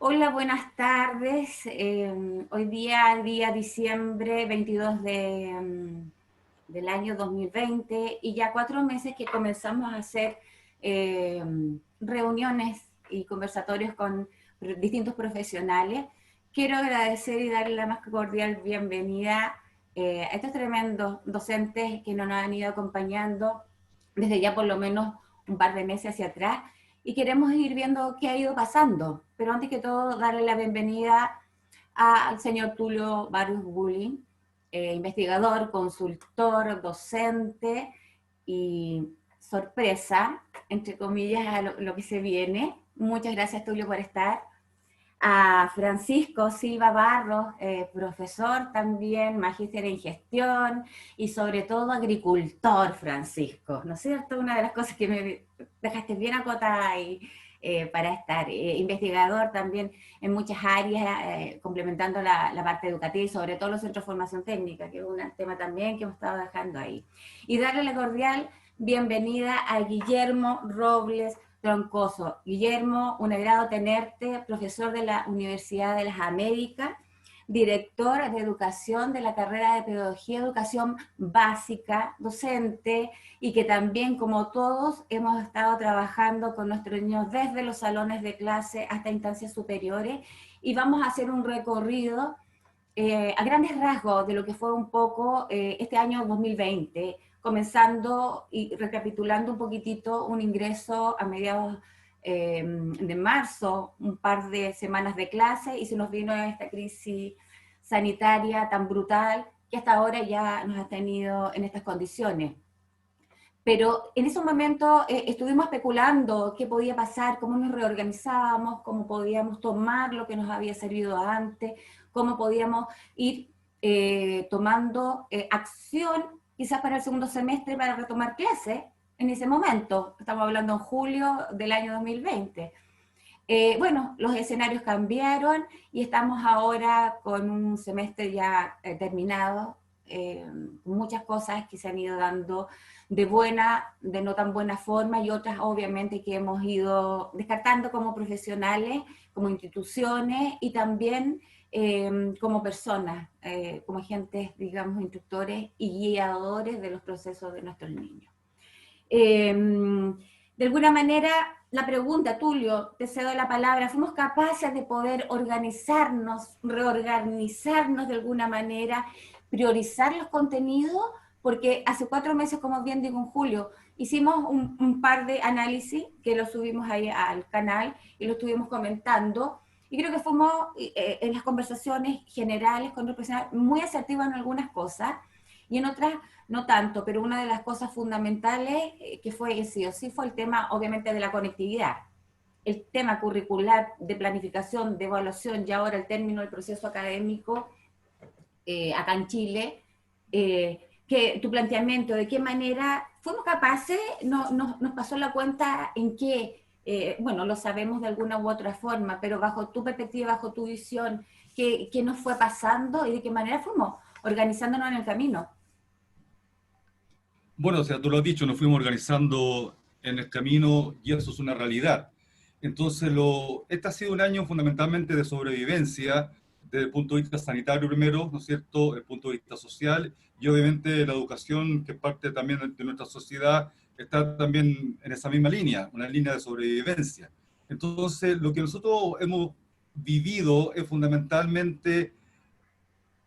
Hola, buenas tardes. Hoy día diciembre 22 del año 2020 y ya 4 meses que comenzamos a hacer eh, reuniones y conversatorios con distintos profesionales. Quiero agradecer y darle la más cordial bienvenida a estos tremendos docentes que nos han ido acompañando desde ya por lo menos un par de meses hacia atrás y queremos ir viendo qué ha ido pasando. Pero antes que todo, darle la bienvenida al señor Tulio Barrios Bulling, investigador, consultor, docente y sorpresa, entre comillas, a lo que se viene. Muchas gracias, Tulio, por estar. A Francisco Silva Barros, profesor también, magíster en gestión y sobre todo agricultor, Francisco, ¿no es cierto? Una de las cosas que me dejaste bien acotada ahí para estar. Investigador también en muchas áreas, complementando la parte educativa y sobre todo los centros de formación técnica, que es un tema también que hemos estado dejando ahí. Y darle la cordial bienvenida a Guillermo Robles Troncoso. Guillermo, un agrado tenerte, profesor de la Universidad de las Américas, director de educación de la carrera de Pedagogía y Educación Básica, docente, y que también, como todos, hemos estado trabajando con nuestros niños desde los salones de clase hasta instancias superiores, y vamos a hacer un recorrido a grandes rasgos de lo que fue un poco este año 2020, comenzando y recapitulando un poquitito un ingreso a mediados de marzo, un par de semanas de clase, y se nos vino esta crisis sanitaria tan brutal que hasta ahora ya nos ha tenido en estas condiciones. Pero en ese momento estuvimos especulando qué podía pasar, cómo nos reorganizábamos, cómo podíamos tomar lo que nos había servido antes, cómo podíamos ir tomando acción quizás para el segundo semestre para retomar clases en ese momento. Estamos hablando en julio del año 2020. Bueno, los escenarios cambiaron y estamos ahora con un semestre ya terminado, muchas cosas que se han ido dando de buena, de no tan buena forma y otras obviamente que hemos ido descartando como profesionales, como instituciones y también como personas, como agentes, digamos, instructores y guiadores de los procesos de nuestros niños. De alguna manera, la pregunta, Tulio, te cedo la palabra, ¿fuimos capaces de poder organizarnos, reorganizarnos de alguna manera, priorizar los contenidos? Porque hace 4 meses, como bien digo, en julio, hicimos un par de análisis que lo subimos ahí al canal y lo estuvimos comentando. Y creo que fuimos en las conversaciones generales con los profesionales muy asertivos en algunas cosas y en otras no tanto, pero una de las cosas fundamentales que fue sí o sí fue el tema, obviamente, de la conectividad. El tema curricular de planificación, de evaluación y ahora el término del proceso académico acá en Chile, que tu planteamiento, de qué manera fuimos capaces, nos pasó la cuenta en que, bueno, lo sabemos de alguna u otra forma, pero bajo tu perspectiva, bajo tu visión, qué nos fue pasando y de qué manera fuimos organizándonos en el camino. Bueno, o sea, tú lo has dicho, nos fuimos organizando en el camino y eso es una realidad. Entonces, este ha sido un año fundamentalmente de sobrevivencia desde el punto de vista sanitario primero, ¿no es cierto?, el punto de vista social y obviamente la educación, que es parte también de nuestra sociedad, está también en esa misma línea, una línea de sobrevivencia. Entonces, lo que nosotros hemos vivido es fundamentalmente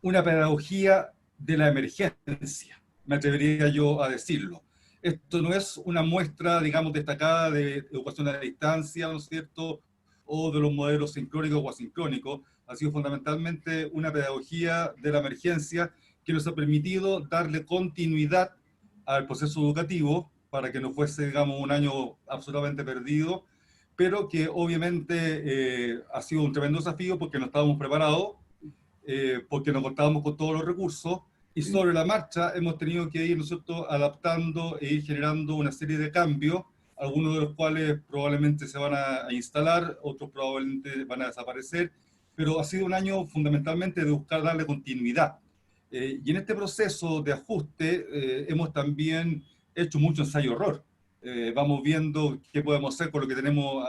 una pedagogía de la emergencia, me atrevería yo a decirlo. Esto no es una muestra, digamos, destacada de educación a la distancia, ¿no es cierto?, o de los modelos sincrónicos o asincrónicos. Ha sido fundamentalmente una pedagogía de la emergencia que nos ha permitido darle continuidad al proceso educativo para que no fuese, digamos, un año absolutamente perdido, pero que obviamente ha sido un tremendo desafío porque no estábamos preparados, porque no contábamos con todos los recursos y sobre la marcha hemos tenido que ir nosotros adaptando e ir generando una serie de cambios, algunos de los cuales probablemente se van a instalar, otros probablemente van a desaparecer, pero ha sido un año fundamentalmente de buscar darle continuidad. Y en este proceso de ajuste hemos también hecho mucho ensayo-error. Vamos viendo qué podemos hacer con lo que tenemos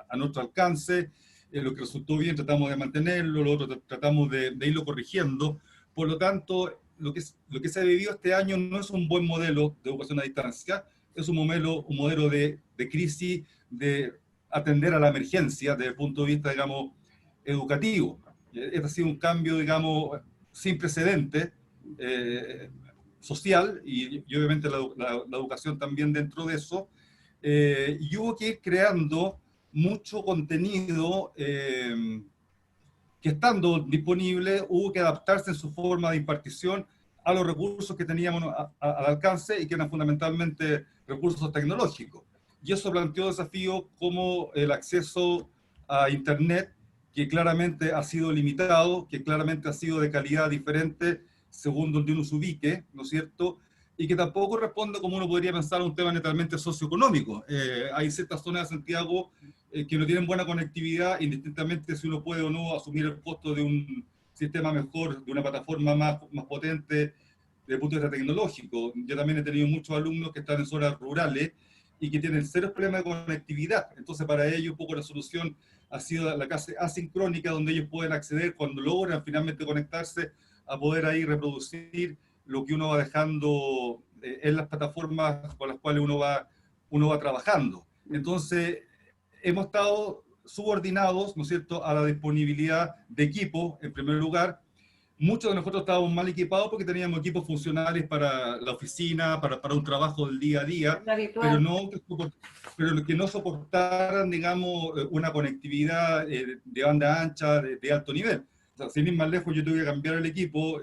a nuestro alcance. lo que resultó bien tratamos de mantenerlo, lo otro tratamos de irlo corrigiendo. Por lo tanto, lo que se ha vivido este año no es un buen modelo de educación a distancia, es un modelo de crisis, de atender a la emergencia desde el punto de vista, digamos, educativo. Este ha sido un cambio, digamos, sin precedentes, social, y obviamente la educación también dentro de eso, y hubo que ir creando mucho contenido que estando disponible hubo que adaptarse en su forma de impartición a los recursos que teníamos al alcance y que eran fundamentalmente recursos tecnológicos. Y eso planteó desafíos como el acceso a Internet, que claramente ha sido limitado, que claramente ha sido de calidad diferente según donde uno se ubique, ¿no es cierto? Y que tampoco responde como uno podría pensar a un tema netamente socioeconómico. Hay ciertas zonas de Santiago que no tienen buena conectividad, indistintamente si uno puede o no asumir el costo de un sistema mejor, de una plataforma más potente desde el punto de vista tecnológico. Yo también he tenido muchos alumnos que están en zonas rurales y que tienen serios problemas de conectividad. Entonces, para ellos, un poco la solución ha sido la clase asincrónica, donde ellos pueden acceder cuando logran finalmente conectarse a poder ahí reproducir lo que uno va dejando en las plataformas con las cuales uno va trabajando. Entonces, hemos estado subordinados, ¿no es cierto?, a la disponibilidad de equipo, en primer lugar. Muchos de nosotros estábamos mal equipados porque teníamos equipos funcionales para la oficina, para un trabajo del día a día, pero, pero que no soportaran, digamos, una conectividad de banda ancha de alto nivel. O sea, sin ir más lejos, yo tuve que cambiar el equipo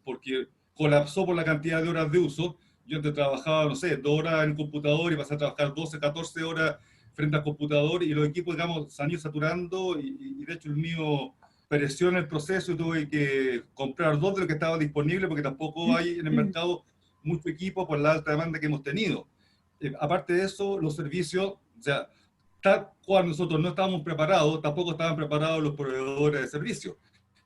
porque colapsó por la cantidad de horas de uso. Yo antes trabajaba, no sé, 2 horas en el computador y pasé a trabajar 12, 14 horas frente al computador, y los equipos, digamos, se han ido saturando, y de hecho el mío pereció en el proceso y tuve que comprar 2 de lo que estaba disponible porque tampoco hay en el mercado mucho equipo por la alta demanda que hemos tenido. Aparte de eso, los servicios, o sea, tal cual nosotros no estábamos preparados, tampoco estaban preparados los proveedores de servicios.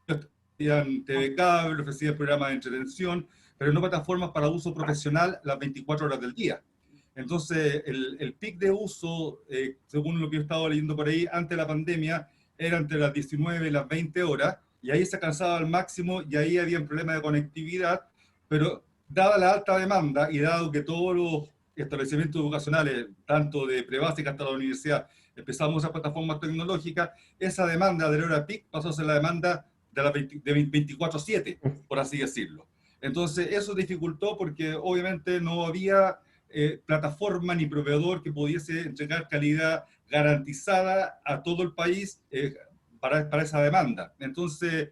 Ofrecían TV cable, ofrecían programas de entretención, pero no plataformas para uso profesional las 24 horas del día. Entonces, el pic de uso, según lo que yo estaba leyendo por ahí, antes de la pandemia, era entre las 19 y las 20 horas, y ahí se alcanzaba al máximo, y ahí había un problema de conectividad, pero dada la alta demanda, y dado que todos los establecimientos educacionales, tanto de prebásica hasta la universidad, empezamos a usar plataformas tecnológicas, esa demanda de la hora pic pasó a ser la demanda de 24/7, por así decirlo. Entonces, eso dificultó porque obviamente no había plataforma ni proveedor que pudiese entregar calidad garantizada a todo el país para esa demanda. Entonces,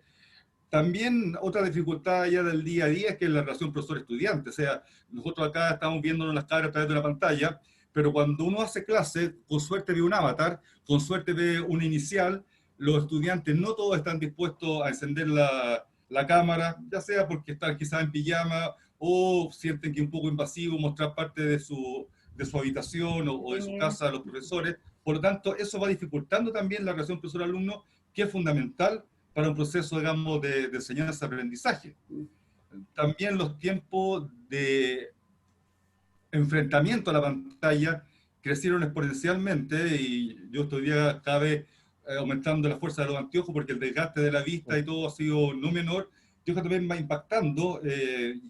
también otra dificultad ya del día a día es que es la relación profesor-estudiante. O sea, nosotros acá estamos viéndonos las caras a través de una pantalla, pero cuando uno hace clase, con suerte ve un avatar, con suerte ve un inicial, los estudiantes no todos están dispuestos a encender la cámara, ya sea porque están quizás en pijama o sienten que es un poco invasivo mostrar parte de su habitación o de su casa a los profesores. Por lo tanto, eso va dificultando también la relación profesor-alumno, que es fundamental para un proceso, digamos, de enseñanza-aprendizaje. También los tiempos de enfrentamiento a la pantalla crecieron exponencialmente, y yo estoy cada vez aumentando la fuerza de los anteojos porque el desgaste de la vista y todo ha sido no menor, que eso también va impactando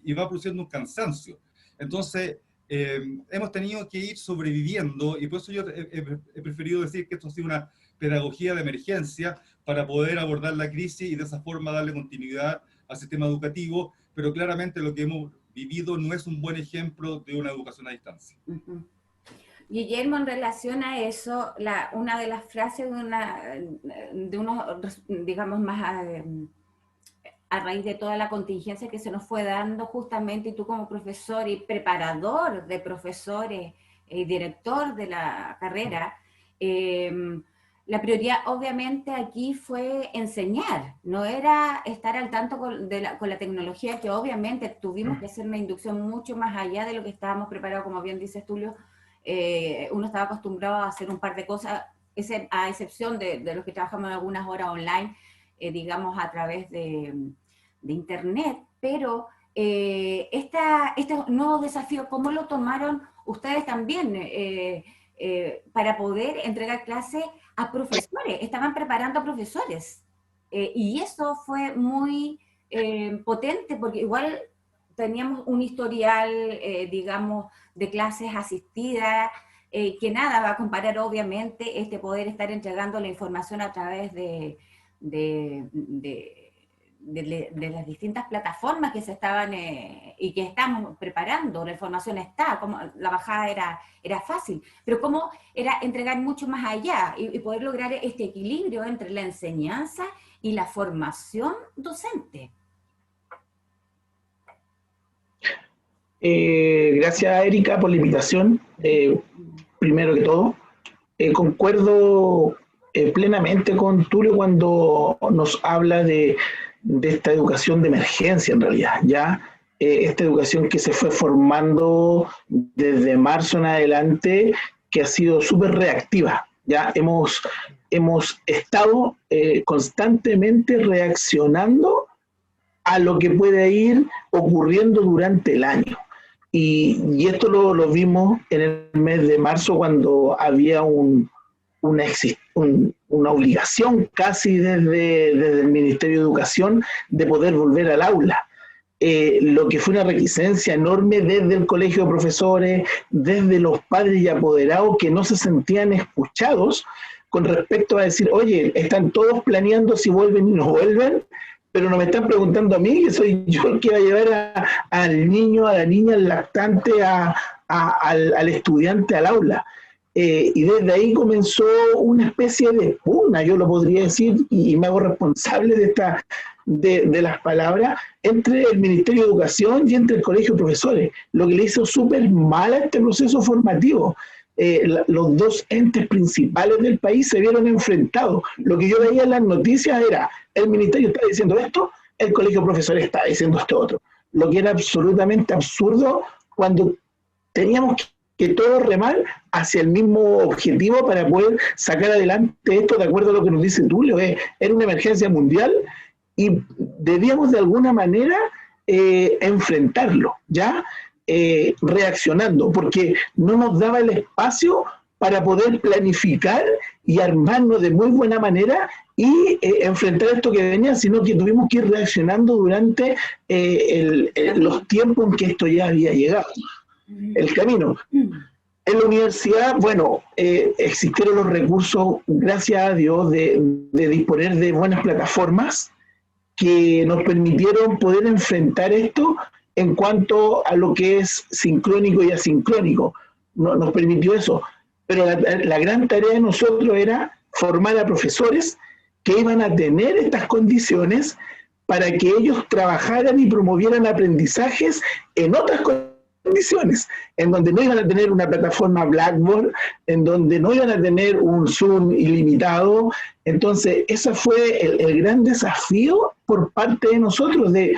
y va produciendo un cansancio. Entonces, hemos tenido que ir sobreviviendo, y por eso yo he preferido decir que esto ha sido una pedagogía de emergencia para poder abordar la crisis y de esa forma darle continuidad al sistema educativo, pero claramente lo que hemos vivido no es un buen ejemplo de una educación a distancia. Uh-huh. Guillermo, en relación a eso, una de las frases de uno, digamos, más a raíz de toda la contingencia que se nos fue dando justamente, y tú como profesor y preparador de profesores y director de la carrera, la prioridad obviamente aquí fue enseñar, no era estar al tanto con la tecnología, que obviamente tuvimos que hacer una inducción mucho más allá de lo que estábamos preparados, como bien dices Tulio. Uno estaba acostumbrado a hacer un par de cosas, a excepción de los que trabajamos en algunas horas online, digamos a través de internet, pero este nuevo desafío, ¿cómo lo tomaron ustedes también? para poder entregar clases a profesores, estaban preparando a profesores. Y eso fue muy potente, porque igual teníamos un historial, digamos, de clases asistidas, que nada va a comparar obviamente poder estar entregando la información a través de, de las distintas plataformas que se estaban y que estamos preparando. La información está, como la bajada era fácil, pero cómo era entregar mucho más allá y poder lograr este equilibrio entre la enseñanza y la formación docente. Gracias, Erika, por la invitación. Primero que todo, concuerdo plenamente con Tulio cuando nos habla de esta educación de emergencia, en realidad, ¿ya? Esta educación que se fue formando desde marzo en adelante, que ha sido súper reactiva, ¿ya? Hemos estado constantemente reaccionando a lo que puede ir ocurriendo durante el año. Y esto lo vimos en el mes de marzo, cuando había una obligación casi desde el Ministerio de Educación de poder volver al aula. Lo que fue una reticencia enorme desde el colegio de profesores, desde los padres y apoderados, que no se sentían escuchados con respecto a decir, oye, están todos planeando si vuelven y no vuelven, pero no me están preguntando a mí, que soy yo el que va a llevar al niño, a la niña, al lactante, al estudiante al aula. Y desde ahí comenzó una especie de pugna, yo lo podría decir, y me hago responsable de las palabras, entre el Ministerio de Educación y entre el Colegio de Profesores, lo que le hizo súper mal a este proceso formativo. Los dos entes principales del país se vieron enfrentados. Lo que yo veía en las noticias era, el ministerio está diciendo esto, el colegio de profesores está diciendo esto otro, lo que era absolutamente absurdo, cuando teníamos que todos remar hacia el mismo objetivo para poder sacar adelante esto, de acuerdo a lo que nos dice Tulio. Era una emergencia mundial y debíamos de alguna manera enfrentarlo, ¿ya? Reaccionando, porque no nos daba el espacio para poder planificar y armarnos de muy buena manera y enfrentar esto que venía, sino que tuvimos que ir reaccionando durante los tiempos en que esto ya había llegado, el camino. En la universidad, bueno, existieron los recursos, gracias a Dios, de disponer de buenas plataformas que nos permitieron poder enfrentar esto en cuanto a lo que es sincrónico y asincrónico. Nos permitió eso. Pero la gran tarea de nosotros era formar a profesores que iban a tener estas condiciones para que ellos trabajaran y promovieran aprendizajes en otras condiciones, en donde no iban a tener una plataforma Blackboard, en donde no iban a tener un Zoom ilimitado. Entonces, ese fue el gran desafío por parte de nosotros, de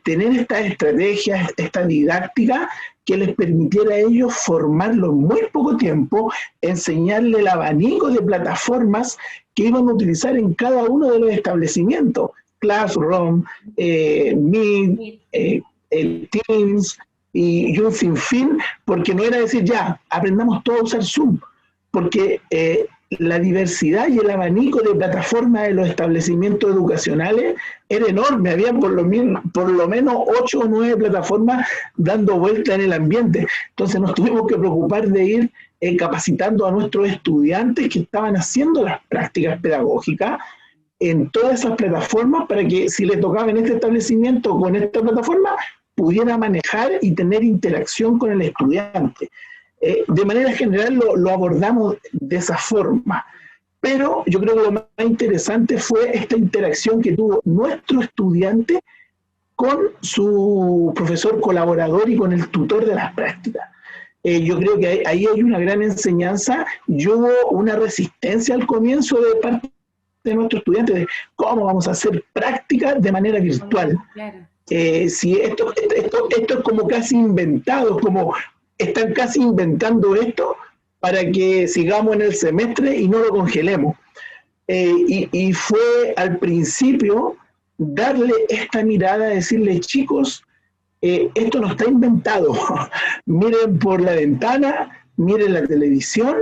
tener estas estrategias, esta didáctica que les permitiera a ellos formarlo en muy poco tiempo, enseñarle el abanico de plataformas que iban a utilizar en cada uno de los establecimientos, Classroom, Meet, Teams, y un sinfín, porque no era decir ya, aprendamos todos a usar Zoom, porque la diversidad y el abanico de plataformas de los establecimientos educacionales era enorme. Había por lo menos 8 o 9 plataformas dando vuelta en el ambiente. Entonces nos tuvimos que preocupar de ir capacitando a nuestros estudiantes que estaban haciendo las prácticas pedagógicas en todas esas plataformas, para que si les tocaba en este establecimiento con esta plataforma, pudiera manejar y tener interacción con el estudiante. De manera general lo abordamos de esa forma, pero yo creo que lo más interesante fue esta interacción que tuvo nuestro estudiante con su profesor colaborador y con el tutor de las prácticas. Yo creo que ahí hay una gran enseñanza, y hubo una resistencia al comienzo de parte de nuestros estudiantes de cómo vamos a hacer prácticas de manera virtual. Claro. Si esto es como casi inventado, como están casi inventando esto para que sigamos en el semestre y no lo congelemos. Y fue al principio darle esta mirada, decirle, chicos, esto no está inventado. Miren por la ventana, miren la televisión,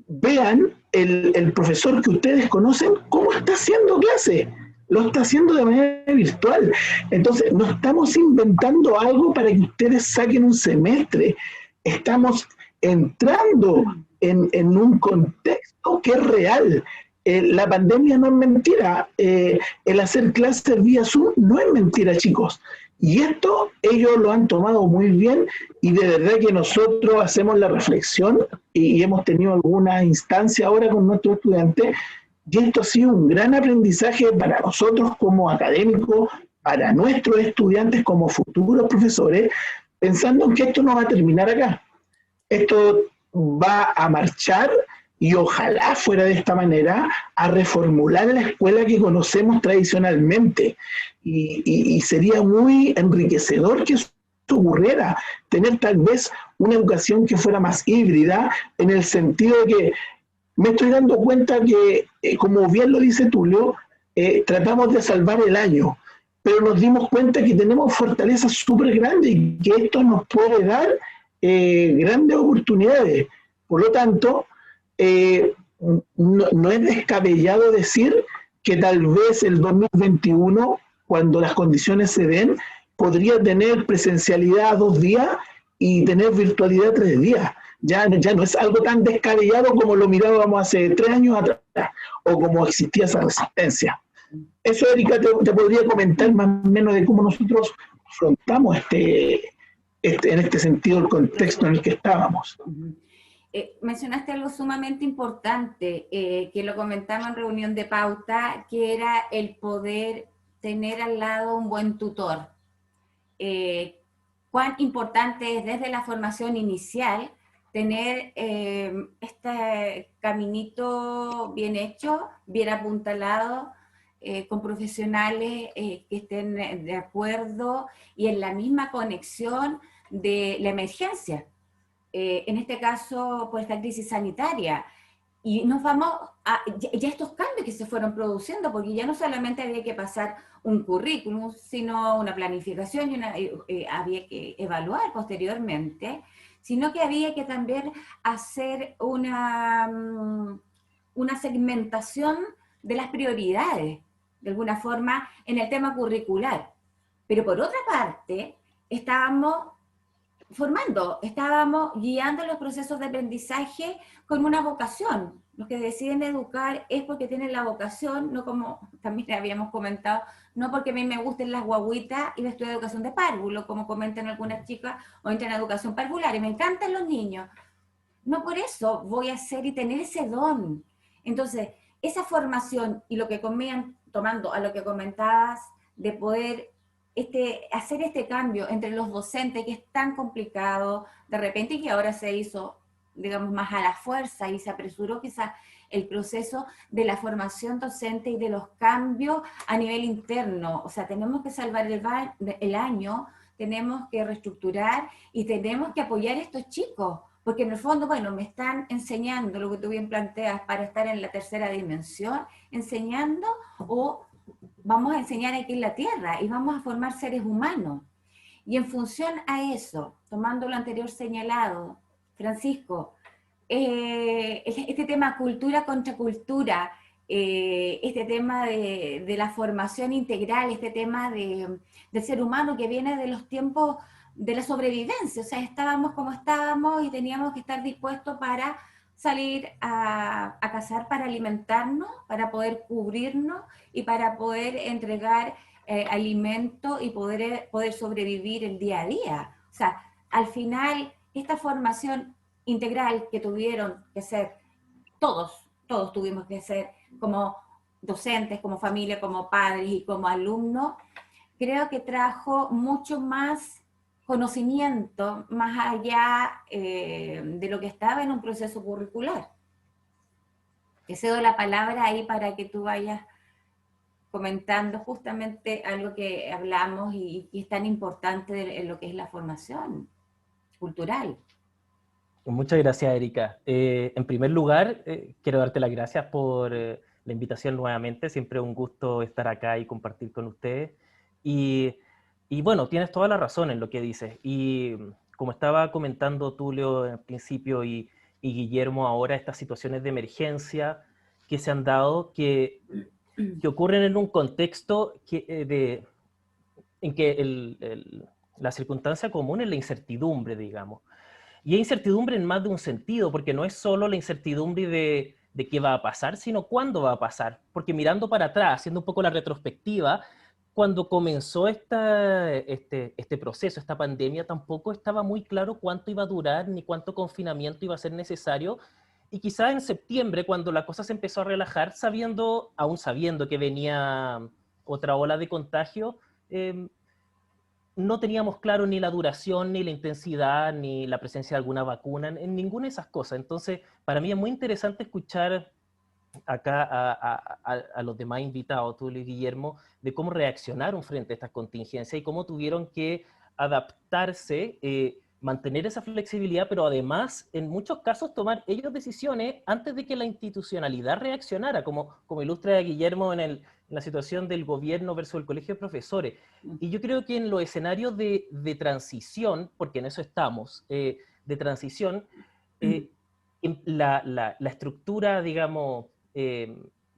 vean el profesor que ustedes conocen cómo está haciendo clase. Lo está haciendo de manera virtual. Entonces, no estamos inventando algo para que ustedes saquen un semestre. Estamos entrando en un contexto que es real. La pandemia no es mentira. El hacer clases vía Zoom no es mentira, chicos. Y esto ellos lo han tomado muy bien y de verdad que nosotros hacemos la reflexión y hemos tenido alguna instancia ahora con nuestros estudiantes y esto ha sido un gran aprendizaje para nosotros como académicos, para nuestros estudiantes como futuros profesores, pensando en que esto no va a terminar acá. Esto va a marchar y ojalá fuera de esta manera a reformular la escuela que conocemos tradicionalmente. Y sería muy enriquecedor que eso ocurriera, tener tal vez una educación que fuera más híbrida, en el sentido de que me estoy dando cuenta que, como bien lo dice Tulio, tratamos de salvar el año, pero nos dimos cuenta que tenemos fortalezas súper grandes y que esto nos puede dar grandes oportunidades. Por lo tanto, no es descabellado decir que tal vez el 2021, cuando las condiciones se den, podría tener presencialidad 2 días y tener virtualidad 3 días. Ya no es algo tan descabellado como lo mirábamos hace 3 años atrás, o como existía esa resistencia. Eso, Erika, te podría comentar más o menos de cómo nosotros afrontamos en este sentido el contexto en el que estábamos. Mencionaste algo sumamente importante, que lo comentamos en reunión de pauta, que era el poder tener al lado un buen tutor. Cuán importante es desde la formación inicial tener este caminito bien hecho, bien apuntalado, con profesionales que estén de acuerdo y en la misma conexión de la emergencia. En este caso, por esta crisis sanitaria. Y nos vamos a ya estos cambios que se fueron produciendo, porque ya no solamente había que pasar un currículum, sino una planificación y había que evaluar posteriormente, sino que había que también hacer una segmentación de las prioridades, de alguna forma, en el tema curricular. Pero por otra parte, estábamos guiando los procesos de aprendizaje con una vocación. Los que deciden educar es porque tienen la vocación, no como también habíamos comentado, no porque a mí me gusten las guaguitas y estudio educación de párvulo, como comentan algunas chicas, o entran a educación parvular, y me encantan los niños. No por eso voy a hacer y tener ese don. Entonces, esa formación y lo que comían, tomando a lo que comentabas, de poder hacer este cambio entre los docentes, que es tan complicado de repente, y que ahora se hizo, digamos, más a la fuerza y se apresuró quizás el proceso de la formación docente y de los cambios a nivel interno. O sea, tenemos que salvar el año, tenemos que reestructurar y tenemos que apoyar a estos chicos, porque en el fondo, bueno, me están enseñando lo que tú bien planteas para estar en la tercera dimensión, enseñando, o vamos a enseñar aquí en la Tierra y vamos a formar seres humanos. Y en función a eso, tomando lo anterior señalado, Francisco, este tema cultura contra cultura, este tema de la formación integral, este tema del ser humano que viene de los tiempos de la sobrevivencia, o sea, estábamos como estábamos y teníamos que estar dispuestos para salir a cazar para alimentarnos, para poder cubrirnos y para poder entregar alimento y poder sobrevivir el día a día. O sea, al final, esta formación integral que tuvieron que ser todos tuvimos que ser como docentes, como familia, como padres y como alumnos, creo que trajo mucho más conocimiento más allá de lo que estaba en un proceso curricular. Te cedo la palabra ahí para que tú vayas comentando justamente algo que hablamos y es tan importante en lo que es la formación cultural. Muchas gracias, Erika. En primer lugar, quiero darte las gracias por la invitación nuevamente. Siempre un gusto estar acá y compartir con ustedes. Y bueno, tienes toda la razón en lo que dices. Y como estaba comentando Tulio al principio, y Guillermo ahora, estas situaciones de emergencia que se han dado, que ocurren en un contexto en que la circunstancia común es la incertidumbre, digamos. Y hay incertidumbre en más de un sentido, porque no es solo la incertidumbre de qué va a pasar, sino cuándo va a pasar. Porque mirando para atrás, haciendo un poco la retrospectiva, cuando comenzó este proceso, esta pandemia, tampoco estaba muy claro cuánto iba a durar ni cuánto confinamiento iba a ser necesario. Y quizá en septiembre, cuando la cosa se empezó a relajar, aún sabiendo que venía otra ola de contagio, eh, no teníamos claro ni la duración, ni la intensidad, ni la presencia de alguna vacuna, en ninguna de esas cosas. Entonces, para mí es muy interesante escuchar acá a los demás invitados, Tulio y Guillermo, de cómo reaccionaron frente a estas contingencias y cómo tuvieron que adaptarse, mantener esa flexibilidad, pero además, en muchos casos, tomar ellos decisiones antes de que la institucionalidad reaccionara, como ilustra Guillermo en la situación del gobierno versus el colegio de profesores. Y yo creo que en los escenarios de transición, porque en eso estamos, de transición, la estructura, digamos,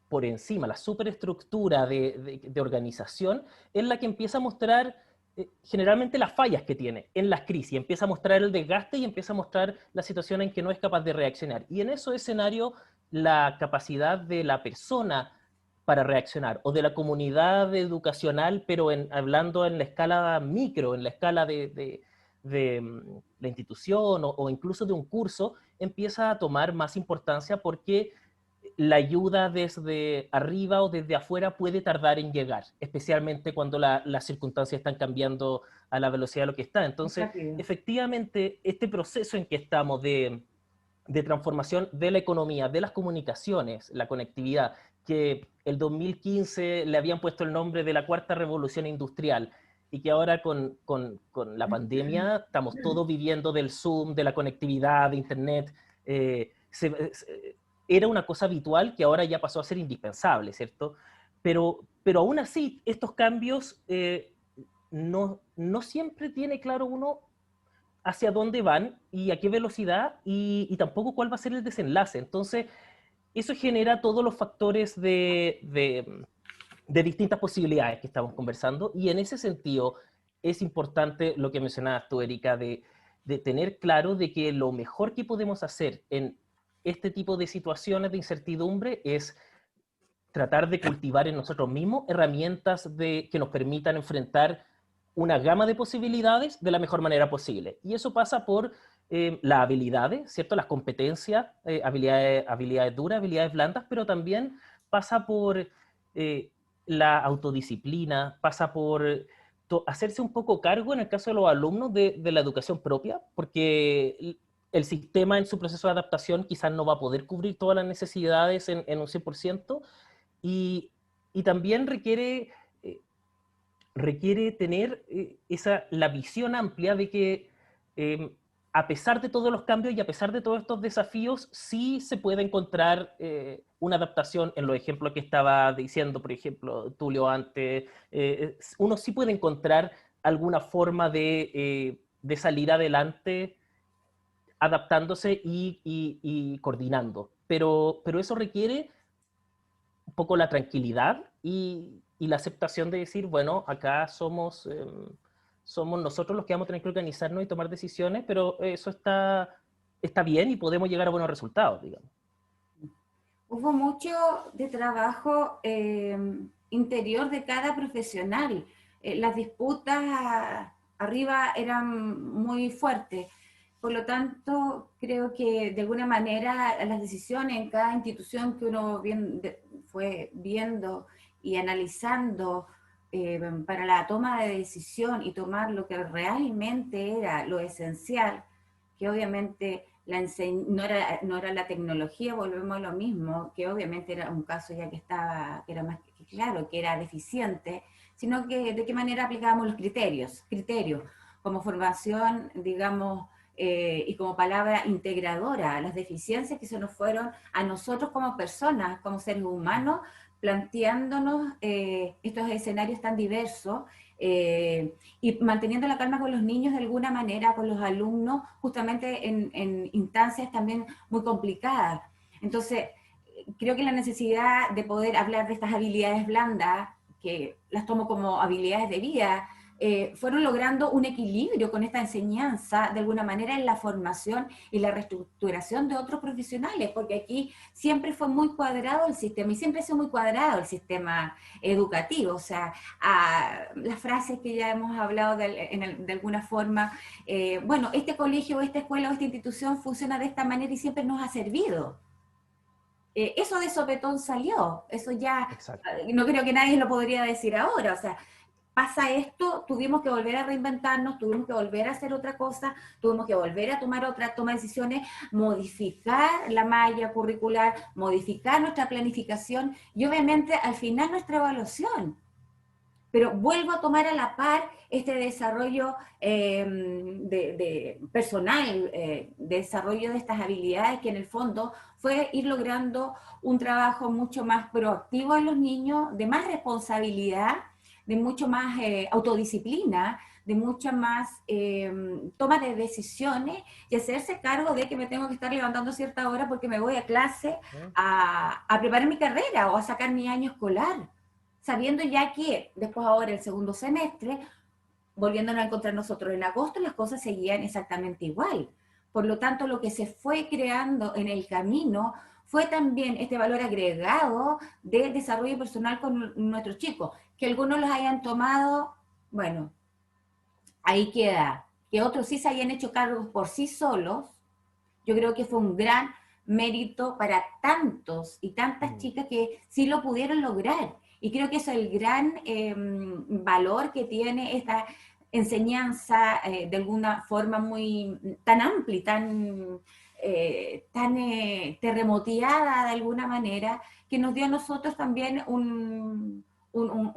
por encima, la superestructura de organización, es la que empieza a mostrar generalmente las fallas que tiene en las crisis, empieza a mostrar el desgaste y empieza a mostrar la situación en que no es capaz de reaccionar. Y en esos escenarios, la capacidad de la persona para reaccionar, o de la comunidad educacional, pero hablando en la escala micro, en la escala de la institución o incluso de un curso, empieza a tomar más importancia porque la ayuda desde arriba o desde afuera puede tardar en llegar, especialmente cuando las circunstancias están cambiando a la velocidad de lo que está. Entonces, efectivamente, este proceso en que estamos de transformación de la economía, de las comunicaciones, la conectividad, que el 2015 le habían puesto el nombre de la cuarta revolución industrial, y que ahora con la pandemia estamos todos viviendo del Zoom, de la conectividad, de Internet. Era una cosa habitual que ahora ya pasó a ser indispensable, ¿cierto? Pero aún así, estos cambios no siempre tiene claro uno hacia dónde van y a qué velocidad y tampoco cuál va a ser el desenlace. Entonces, eso genera todos los factores de distintas posibilidades que estamos conversando, y en ese sentido es importante lo que mencionabas tú, Erika, de tener claro de que lo mejor que podemos hacer en este tipo de situaciones de incertidumbre es tratar de cultivar en nosotros mismos herramientas que nos permitan enfrentar una gama de posibilidades de la mejor manera posible. Y eso pasa por las habilidades, ¿cierto? Las competencias, habilidades duras, habilidades blandas, pero también pasa por la autodisciplina, pasa por hacerse un poco cargo, en el caso de los alumnos, de la educación propia, porque el sistema en su proceso de adaptación quizás no va a poder cubrir todas las necesidades en un 100%, y también requiere tener la visión amplia de que a pesar de todos los cambios y a pesar de todos estos desafíos, sí se puede encontrar una adaptación en los ejemplos que estaba diciendo, por ejemplo, Tulio antes. Uno sí puede encontrar alguna forma de salir adelante adaptándose y coordinando. Pero eso requiere un poco la tranquilidad y la aceptación de decir, bueno, acá somos nosotros los que vamos a tener que organizarnos y tomar decisiones, pero eso está bien y podemos llegar a buenos resultados, digamos. Hubo mucho de trabajo interior de cada profesional. Las disputas arriba eran muy fuertes. Por lo tanto, creo que de alguna manera las decisiones en cada institución que uno fue viendo y analizando para la toma de decisión y tomar lo que realmente era lo esencial, que obviamente no era la tecnología, volvemos a lo mismo, que obviamente era un caso ya que era más que claro, que era deficiente, sino que de qué manera aplicábamos los criterios como formación, digamos, y como palabra integradora, las deficiencias que se nos fueron a nosotros como personas, como seres humanos, planteándonos estos escenarios tan diversos y manteniendo la calma con los niños de alguna manera, con los alumnos, justamente en instancias también muy complicadas. Entonces, creo que la necesidad de poder hablar de estas habilidades blandas, que las tomo como habilidades de vida, fueron logrando un equilibrio con esta enseñanza, de alguna manera, en la formación y la reestructuración de otros profesionales, porque aquí siempre fue muy cuadrado el sistema, y siempre ha sido muy cuadrado el sistema educativo, o sea, las frases que ya hemos hablado de alguna forma, bueno, este colegio, esta escuela o esta institución funciona de esta manera y siempre nos ha servido. Eso de sopetón salió, eso ya, Exacto. no creo que nadie lo podría decir ahora, o sea, pasa esto, tuvimos que volver a reinventarnos, tuvimos que volver a hacer otra cosa, tuvimos que volver a tomar otra toma de decisiones, modificar la malla curricular, modificar nuestra planificación y obviamente al final nuestra evaluación. Pero vuelvo a tomar a la par este desarrollo de personal, desarrollo de estas habilidades que en el fondo fue ir logrando un trabajo mucho más proactivo en los niños, de más responsabilidad, de mucho más autodisciplina, de mucha más toma de decisiones y hacerse cargo de que me tengo que estar levantando a cierta hora porque me voy a clase a preparar mi carrera o a sacar mi año escolar, sabiendo ya que después ahora el segundo semestre, volviéndonos a encontrar nosotros en agosto, las cosas seguían exactamente igual. Por lo tanto, lo que se fue creando en el camino fue también este valor agregado de desarrollo personal con nuestros chicos. Que algunos los hayan tomado, bueno, ahí queda. Que otros sí se hayan hecho cargos por sí solos, yo creo que fue un gran mérito para tantos y tantas chicas que sí lo pudieron lograr. Y creo que eso es el gran valor que tiene esta enseñanza de alguna forma muy tan amplia y tan terremoteada de alguna manera, que nos dio a nosotros también un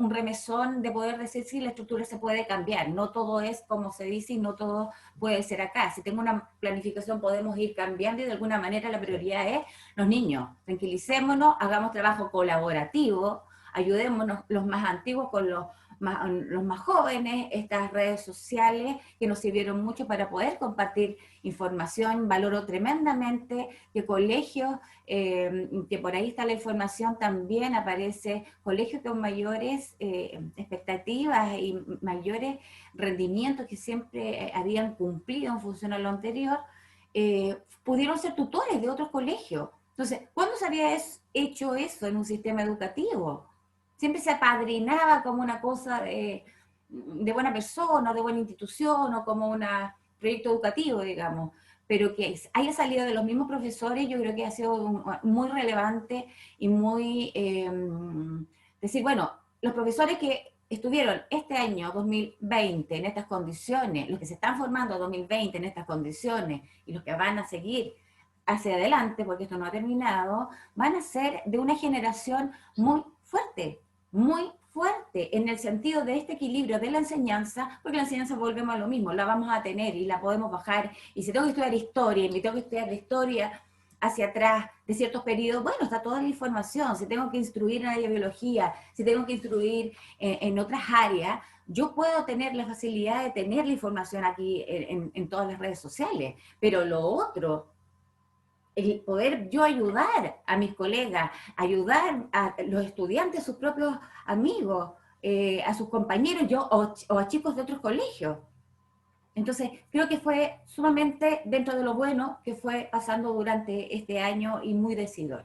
remesón de poder decir si la estructura se puede cambiar. No todo es como se dice y no todo puede ser acá. Si tengo una planificación podemos ir cambiando y de alguna manera la prioridad es los niños. Tranquilicémonos, hagamos trabajo colaborativo, ayudémonos los más antiguos con los más jóvenes, estas redes sociales que nos sirvieron mucho para poder compartir información. Valoro tremendamente que colegios, que por ahí está la información, también aparece colegios con mayores expectativas y mayores rendimientos que siempre habían cumplido en función a lo anterior, pudieron ser tutores de otros colegios. Entonces, ¿cuándo se había hecho eso en un sistema educativo? Siempre se apadrinaba como una cosa de buena persona, de buena institución, o como un proyecto educativo, digamos, pero que haya salido de los mismos profesores, yo creo que ha sido muy relevante y muy, decir, bueno, los profesores que estuvieron este año 2020 en estas condiciones, los que se están formando 2020 en estas condiciones y los que van a seguir hacia adelante, porque esto no ha terminado, van a ser de una generación muy fuerte, en el sentido de este equilibrio de la enseñanza, porque la enseñanza, volvemos a lo mismo, la vamos a tener y la podemos bajar, y si tengo que estudiar historia, y me tengo que estudiar la historia hacia atrás de ciertos periodos, bueno, está toda la información. Si tengo que instruir en la biología, si tengo que instruir en otras áreas, yo puedo tener la facilidad de tener la información aquí en todas las redes sociales, pero lo otro, el poder yo ayudar a mis colegas, ayudar a los estudiantes, a sus propios amigos, a sus compañeros, o a chicos de otros colegios. Entonces, creo que fue sumamente dentro de lo bueno que fue pasando durante este año y muy decidor.